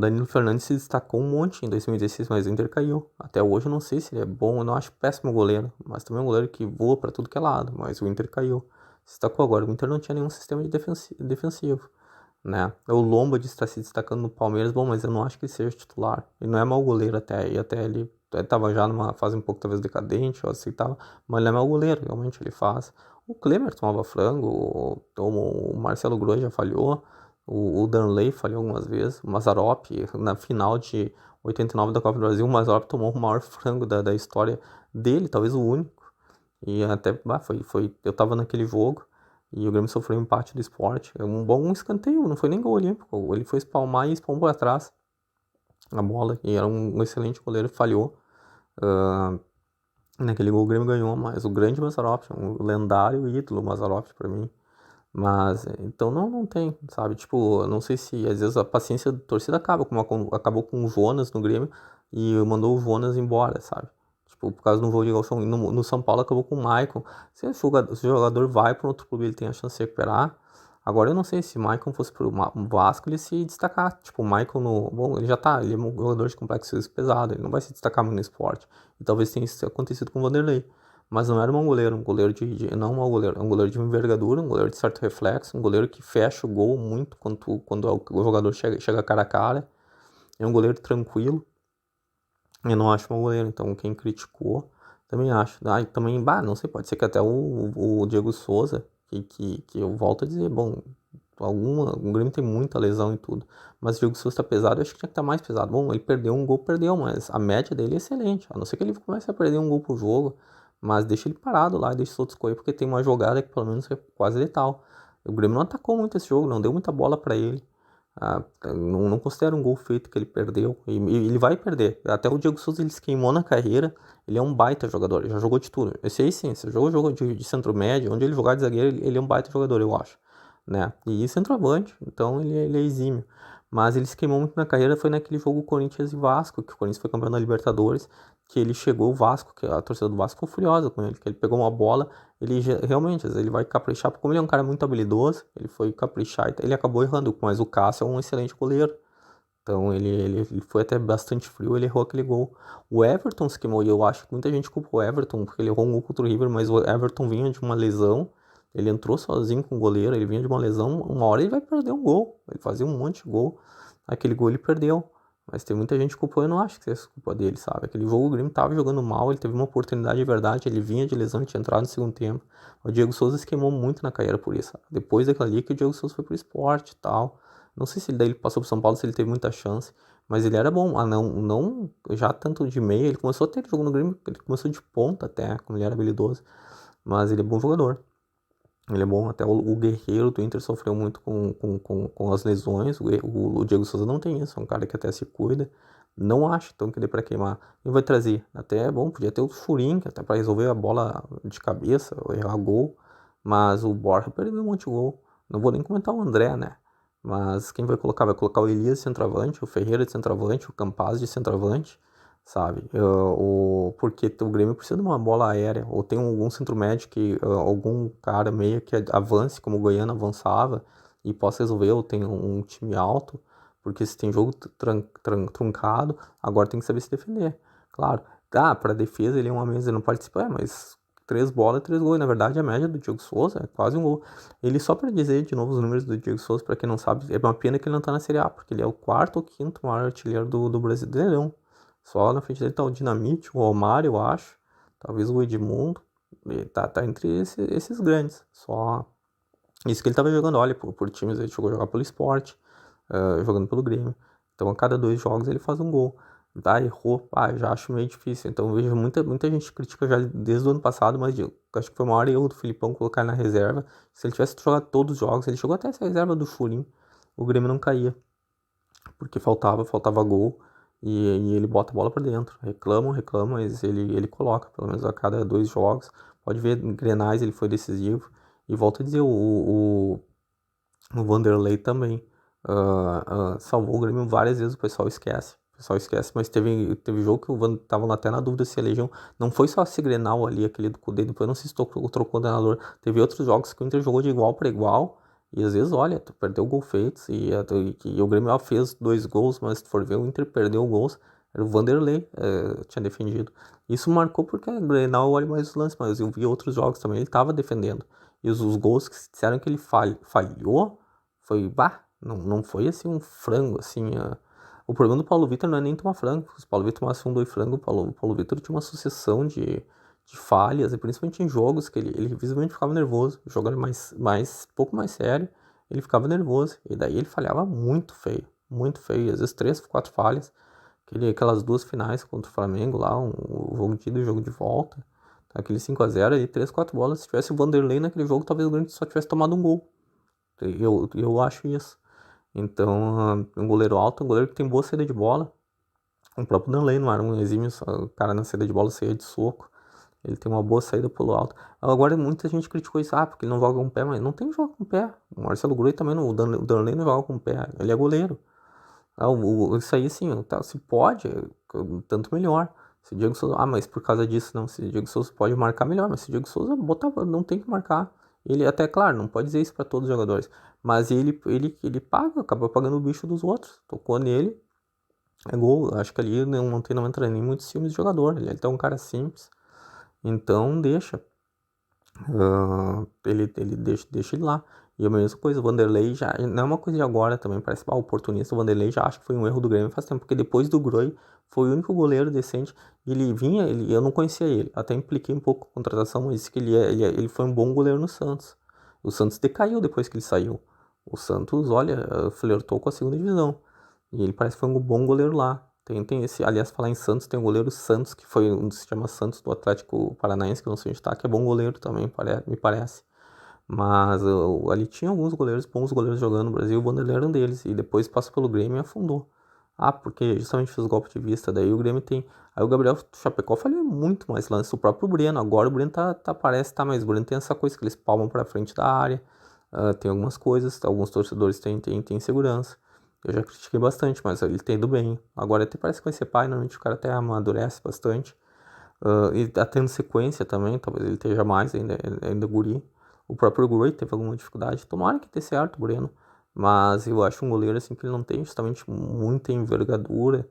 Danilo Fernandes se destacou um monte em 2016, mas o Inter caiu. Até hoje eu não sei se ele é bom, eu não acho péssimo goleiro, mas também é um goleiro que voa pra tudo que é lado, mas o Inter caiu. Se destacou agora, o Inter não tinha nenhum sistema de defensivo, né? O Lomba está se destacando no Palmeiras, bom, mas eu não acho que ele seja titular. Ele não é mau goleiro até, e até ele estava já numa fase um pouco talvez decadente, eu aceitava, mas ele é mau goleiro, realmente ele faz. O Klemer tomava frango, o Marcelo Groi já falhou, o Danley falhou algumas vezes, o Mazzaropi, na final de 89 da Copa do Brasil, o Mazzaropi tomou o maior frango da história dele, talvez o único. E até, eu tava naquele jogo e o Grêmio sofreu um empate do Sport. É um bom escanteio, não foi nem gol olímpico. Ele foi espalmar e espalmou para trás a bola. E era um excelente goleiro, falhou. Uh, naquele gol o Grêmio ganhou, mas o grande Mazzaropi, um lendário ídolo Mazzaropi para mim. Mas, então não tem, sabe? Tipo, eu não sei se às vezes a paciência da torcida acaba, como acabou com o Jonas no Grêmio e mandou o Jonas embora, sabe? Tipo, por causa do voo de Galchão. No São Paulo acabou com o Maicon. Se o jogador vai para outro clube, ele tem a chance de recuperar. Agora eu não sei se o Maicon fosse pro Vasco, ele se destacar. Tipo, o Maicon no. Bom, ele é um jogador de complexo físico pesado, ele não vai se destacar muito no esporte. E talvez tenha isso acontecido com o Vanderlei. Mas não era um goleiro não um mau goleiro, é um goleiro de envergadura, um goleiro de certo reflexo, um goleiro que fecha o gol muito quando o jogador chega cara a cara. É um goleiro tranquilo. Eu não acho mau goleiro, então quem criticou também acho. Ah, e também, não sei, pode ser que até o Diego Souza, que eu volto a dizer, bom, o Grêmio tem muita lesão e tudo, mas o Diego Souza tá pesado, eu acho que tinha que estar mais pesado. Bom, ele perdeu um gol, perdeu, mas a média dele é excelente, a não ser que ele comece a perder um gol por jogo, mas deixa ele parado lá, deixa os outros correr, porque tem uma jogada que pelo menos é quase letal. O Grêmio não atacou muito esse jogo, não deu muita bola para ele. Não considero um gol feito que ele perdeu. E ele vai perder. Até o Diego Souza ele se queimou na carreira. Ele é um baita jogador. Ele já jogou de tudo. Esse aí sim, se jogou jogo de centro médio, onde ele jogar de zagueiro, ele é um baita jogador, eu acho. Né? E centroavante, então ele é exímio. Mas ele se queimou muito na carreira. Foi naquele jogo Corinthians e Vasco, que o Corinthians foi campeão da Libertadores. Que ele chegou, o Vasco, que a torcida do Vasco ficou furiosa com ele. Que ele pegou uma bola. Realmente, às vezes ele vai caprichar, como ele é um cara muito habilidoso, ele foi caprichar, ele acabou errando, mas o Cássio é um excelente goleiro. Então ele foi até bastante frio, ele errou aquele gol. O Everton se queimou, e eu acho que muita gente culpa o Everton, porque ele errou um gol contra o River, mas o Everton vinha de uma lesão, ele entrou sozinho com o goleiro, ele vinha de uma lesão, uma hora ele vai perder um gol, ele fazia um monte de gol, aquele gol ele perdeu. Mas tem muita gente que culpou, eu não acho que seja culpa dele, sabe? Aquele jogo o Grêmio tava jogando mal, ele teve uma oportunidade de verdade, ele vinha de lesão, ele tinha entrado no segundo tempo. O Diego Souza se queimou muito na carreira por isso, sabe? Depois daquela ali que o Diego Souza foi pro esporte e tal. Não sei se daí ele passou pro São Paulo, se ele teve muita chance, mas ele era bom. Não já tanto de meia, ele começou a ter jogo no Grêmio, ele começou de ponta até, como ele era habilidoso. Mas ele é bom jogador. Ele é bom, até o Guerreiro do Inter sofreu muito com as lesões. O Diego Souza não tem isso, é um cara que até se cuida. Não acho então que dê pra queimar. E vai trazer. Até é bom, podia ter o Furim, que até pra resolver a bola de cabeça, ou errar gol. Mas o Borja perdeu um monte de gol. Não vou nem comentar o André, né? Mas quem vai colocar? Vai colocar o Elias de centroavante, o Ferreira de centroavante, o Campaz de centroavante, sabe? Porque o Grêmio precisa de uma bola aérea, ou tem algum centro médio que algum cara meio que avance, como o Goiano avançava, e possa resolver, ou tem um time alto, porque se tem jogo truncado, agora tem que saber se defender. Claro, para defesa ele é uma mesa, ele não participa, mas 3 bolas, 3 gols. Na verdade, a média do Diego Souza é quase um gol. Ele, só para dizer de novo os números do Diego Souza, para quem não sabe, é uma pena que ele não tá na Série A, porque ele é o quarto ou quinto maior artilheiro do Brasileirão. Só na frente dele tá o Dinamite, o Romário, eu acho. Talvez o Edmundo. Ele tá entre esses grandes. Só isso que ele tava jogando, olha, por times, ele chegou a jogar pelo Sport, jogando pelo Grêmio. Então a cada 2 jogos ele faz um gol. Tá, errou, já acho meio difícil. Então eu vejo muita gente critica já desde o ano passado, mas eu acho que foi o maior erro do Filipão colocar ele na reserva. Se ele tivesse jogado todos os jogos, ele chegou até essa reserva do Churin, o Grêmio não caía. Porque faltava gol e ele bota a bola pra dentro. Reclamam, mas ele coloca, pelo menos a cada 2 jogos. Pode ver, em Grenais ele foi decisivo. E volto a dizer, o Vanderlei também salvou o Grêmio várias vezes, o pessoal esquece. O pessoal esquece, mas teve jogo que o Van tava até na dúvida se a Legião. Não foi só esse Grenal ali, aquele do Cudê, depois não sei se trocou o coordenador. Teve outros jogos que o Inter jogou de igual para igual. E às vezes, olha, tu perdeu gol feitos e o Grêmio fez 2 gols, mas se tu for ver, o Inter perdeu gols. Era o Vanderlei tinha defendido. Isso marcou porque o Grenal olha mais os lances, mas eu vi outros jogos também, ele tava defendendo. E os gols que disseram que ele falhou. Foi, não foi assim um frango, assim. O problema do Paulo Vitor não é nem tomar frango. Se o Paulo Vitor tomasse 2 frangos, o Paulo Vitor tinha uma sucessão de falhas, e principalmente em jogos que ele visivelmente ficava nervoso. Jogando pouco mais sério, ele ficava nervoso. E daí ele falhava muito feio, muito feio. Às vezes 3, 4 falhas. Aquelas 2 finais contra o Flamengo lá, o jogo de ida e o jogo de volta. Aquele 5-0 ali, 3, 4 bolas. Se tivesse o Vanderlei naquele jogo, talvez o Grêmio só tivesse tomado um gol. Eu acho isso. Então, um goleiro alto, um goleiro que tem boa saída de bola. O próprio Danley não era um exímio cara na saída de bola, saía de soco. Ele tem uma boa saída pelo alto. Agora, muita gente criticou isso, porque ele não joga com o pé, mas não tem que jogar com o pé. O Marcelo Groi também, não, o Danley não joga com o pé, ele é goleiro. Isso aí, sim, tá, se pode, tanto melhor. Se o Diego Souza, mas por causa disso, não. Se o Diego Souza pode marcar melhor, mas se o Diego Souza não tem que marcar. Ele até, claro, não pode dizer isso para todos os jogadores, mas ele paga, acaba pagando o bicho dos outros. Tocou nele, é gol. Acho que ali não entra nem muitos filmes de jogador. Ele é um cara simples, então deixa. Ele deixa ele lá. E a mesma coisa, o Vanderlei já. Não é uma coisa de agora também, parece oportunista. O Vanderlei já acho que foi um erro do Grêmio faz tempo, porque depois do Groi foi o único goleiro decente. E ele vinha, eu não conhecia ele, até impliquei um pouco com a contratação, mas disse que ele foi um bom goleiro no Santos. O Santos decaiu depois que ele saiu. O Santos, olha, flertou com a segunda divisão. E ele parece que foi um bom goleiro lá. Tem esse, aliás, falar em Santos, tem o goleiro Santos, que foi um dos que se chama Santos do Atlético Paranaense, que eu não sei onde tá, que é bom goleiro também, me parece. Mas ali tinha alguns goleiros, bons goleiros jogando no Brasil, o Vanderlei era um deles, e depois passou pelo Grêmio e afundou. Porque justamente fez golpe de vista, daí o Grêmio tem. Aí o Gabriel Chapecó falhou muito mais lance, o próprio Breno, agora o Breno parece mas o Breno tem essa coisa que eles palmam pra frente da área, tem algumas coisas, alguns torcedores têm segurança. Eu já critiquei bastante, mas ele tem ido bem. Agora até parece que vai ser pai, normalmente o cara até amadurece bastante. E tá tendo sequência também, talvez ele esteja mais ainda guri. O próprio Groi teve alguma dificuldade. Tomara que dê certo o Breno. Mas eu acho um goleiro assim que ele não tem justamente muita envergadura.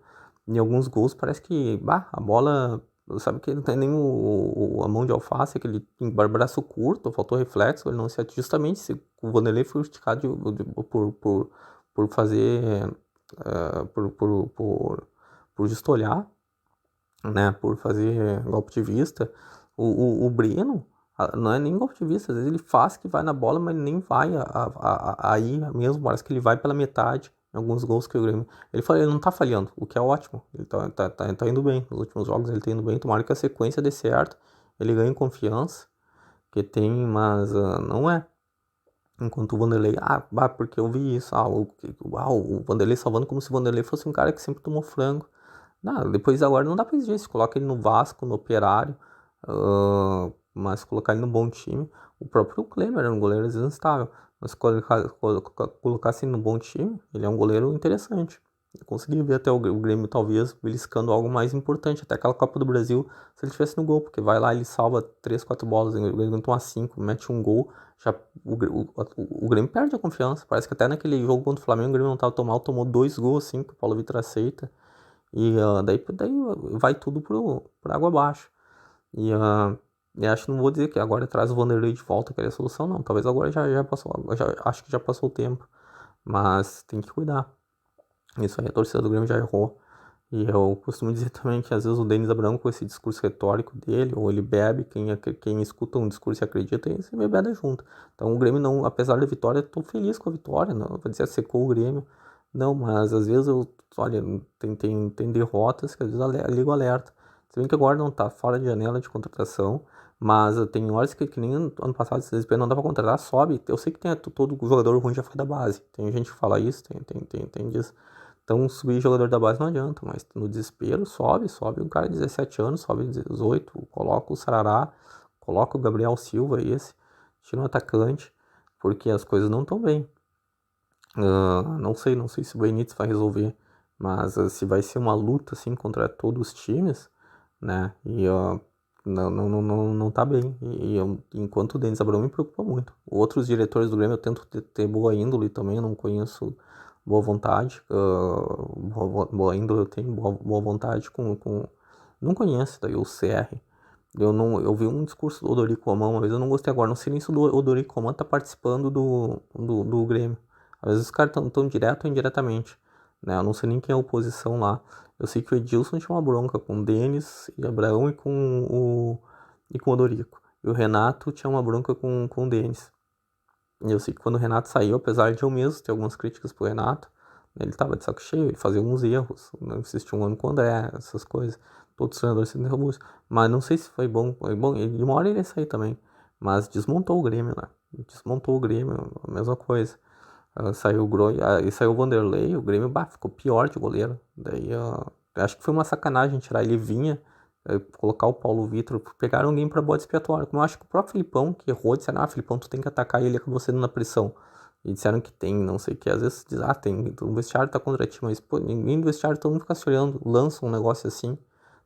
Em alguns gols parece que a bola. Sabe que ele não tem nem a mão de alface, aquele braço curto, faltou reflexo, ele não se justamente se o Vanderlei foi esticado por fazer. Por justo olhar, né, por fazer golpe de vista. O Breno, não é nem golpe de vista, às vezes ele faz que vai na bola, mas nem vai aí mesmo, parece que ele vai pela metade em alguns gols que o Grêmio. Ele não tá falhando, o que é ótimo, ele tá indo bem, nos últimos jogos ele tá indo bem, tomara que a sequência dê certo, ele ganhe confiança, que tem, mas não é. Enquanto o Vanderlei, porque eu vi isso, o Vanderlei salvando como se o Vanderlei fosse um cara que sempre tomou frango. Não, depois agora não dá pra exigir isso. Coloca ele no Vasco, no Operário, mas colocar ele no bom time. O próprio Klemer era um goleiro às vezes instável, mas colocar assim no bom time, ele é um goleiro interessante. Eu consegui ver até o Grêmio talvez beliscando algo mais importante, até aquela Copa do Brasil, se ele estivesse no gol, porque vai lá, ele salva 3, 4 bolas, o Grêmio toma 5, mete um gol, já o Grêmio perde a confiança. Parece que até naquele jogo contra o Flamengo o Grêmio não tava tão mal, tomou 2 gols assim, que o Paulo Vitor aceita. E daí vai tudo por água abaixo. E eu acho, não vou dizer que agora traz o Vanderlei de volta, que é a solução, não. Talvez agora já passou, acho que já passou o tempo. Mas tem que cuidar. Isso aí, a torcida do Grêmio já errou. E eu costumo dizer também que às vezes o Denis Abraão, com esse discurso retórico dele, ou ele bebe, quem escuta um discurso e acredita, e se bebeda junto. Então o Grêmio não, apesar da vitória, eu tô feliz com a vitória, não vou dizer secou o Grêmio, não, mas às vezes olha, tem derrotas que às vezes ligo alerta. Se bem que agora não tá fora de janela de contratação, mas tem horas que nem ano passado, se eles não dá pra contratar, sobe. Eu sei que todo jogador ruim já foi da base, tem gente que fala isso, tem disso. Então, subir jogador da base não adianta, mas no desespero, sobe um cara de 17 anos, sobe 18, coloca o Sarará, coloca o Gabriel Silva, tira um atacante, porque as coisas não estão bem. Não sei se o Benítez vai resolver, mas se vai ser uma luta assim contra todos os times, né? E não tá bem. Enquanto o Denis Abrão me preocupa muito. Outros diretores do Grêmio eu tento ter boa índole também, eu não conheço boa vontade. Boa índole eu tenho, boa vontade com. Não conheço daí o CR. Eu vi um discurso do Odorico Roman uma vez, eu não gostei agora. Não sei nem se o Odorico Roman tá participando do Grêmio. Às vezes os caras tão direto ou indiretamente, né? Eu não sei nem quem é a oposição lá. Eu sei que o Edilson tinha uma bronca com o Denis e Abraão e com o Odorico. E o Renato tinha uma bronca com o Denis. E eu sei que quando o Renato saiu, apesar de eu mesmo ter algumas críticas pro Renato, ele tava de saco cheio, ele fazia alguns erros, não insistia um ano com o André, essas coisas. Todos os treinadores sendo robustos. Mas não sei se foi bom. Foi bom. E uma hora ele ia sair também. Mas desmontou o Grêmio, né? Desmontou o Grêmio, a mesma coisa. Saiu o Groi, e saiu o Vanderlei, o Grêmio ficou pior de goleiro. Daí acho que foi uma sacanagem tirar ele vinha, colocar o Paulo Vitor, pegaram alguém para bode expiatório. Como eu acho que o próprio Filipão, que errou, disseram, Filipão, tu tem que atacar, e ele acabou sendo na pressão. E disseram que tem, não sei o que, às vezes diz, tem, o vestiário tá contra ti, mas pô, ninguém do vestiário, todo mundo fica se olhando, lança um negócio assim,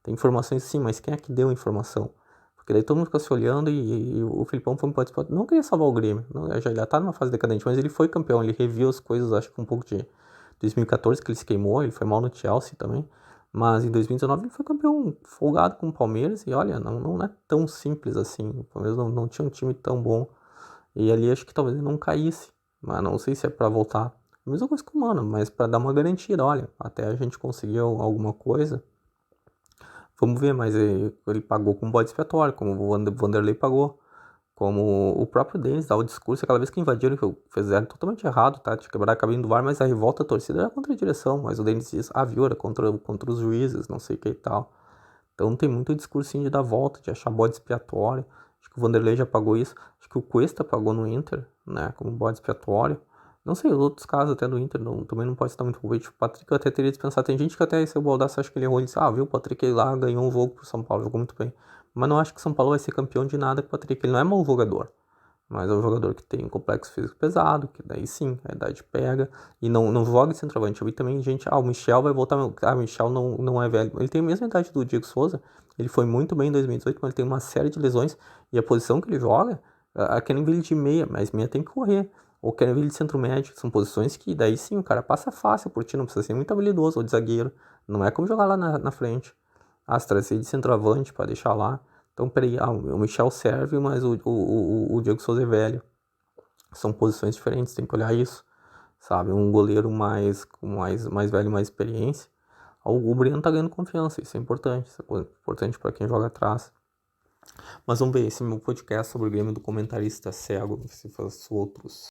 tem informações sim, mas quem é que deu a informação? Porque daí todo mundo fica se olhando e o Filipão foi um participante. Não queria salvar o Grêmio, não, já tá numa fase decadente, mas ele foi campeão, ele reviu as coisas, acho que um pouco de 2014, que ele se queimou, ele foi mal no Chelsea também. Mas em 2019 ele foi campeão folgado com o Palmeiras e olha, não é tão simples assim. O Palmeiras não tinha um time tão bom. E ali acho que talvez ele não caísse. Mas não sei se é pra voltar. A mesma coisa com o Mano, mas pra dar uma garantida, olha, até a gente conseguir alguma coisa. Vamos ver, mas ele pagou com bode expiatório, como o Vanderlei pagou. Como o próprio Denis dá o discurso, aquela vez que invadiram, que fizeram totalmente errado, tá? De quebrar a cabine do VAR, mas a revolta da torcida era contra a direção. Mas o Denis diz, viu, era contra os juízes, não sei o que e tal. Então tem muito discursinho de dar volta, de achar bode expiatório. Acho que o Vanderlei já pagou isso. Acho que o Cuesta pagou no Inter, né? Como bode expiatório. Não sei, os outros casos até do Inter também não pode estar muito envolvido. O Patrick eu até teria dispensado. Tem gente que até esse o Baldassi acha que ele errou. Ele disse, viu, o Patrick lá ganhou um jogo pro São Paulo, jogou muito bem. Mas não acho que o São Paulo vai ser campeão de nada com o Patrick. Ele não é mau jogador. Mas é um jogador que tem um complexo físico pesado, que daí sim, a idade pega. E não joga de centroavante. Eu vi também gente, o Michel vai voltar. O Michel não é velho. Ele tem a mesma idade do Diego Souza. Ele foi muito bem em 2018, mas ele tem uma série de lesões. E a posição que ele joga, querem ver ele de meia, mas meia tem que correr. Ou querem ver ele de centro médio. São posições que daí sim, o cara passa fácil por ti, não precisa ser muito habilidoso, ou de zagueiro. Não é como jogar lá na frente. Se trazer de centroavante para deixar lá. Então, peraí, o Michel serve, mas o Diego Souza é velho. São posições diferentes, tem que olhar isso, sabe? Um goleiro mais velho, mais experiência. O Breno tá ganhando confiança, isso é importante. Isso é importante para quem joga atrás. Mas vamos ver, esse é meu podcast sobre o Grêmio do comentarista cego, se faço outros.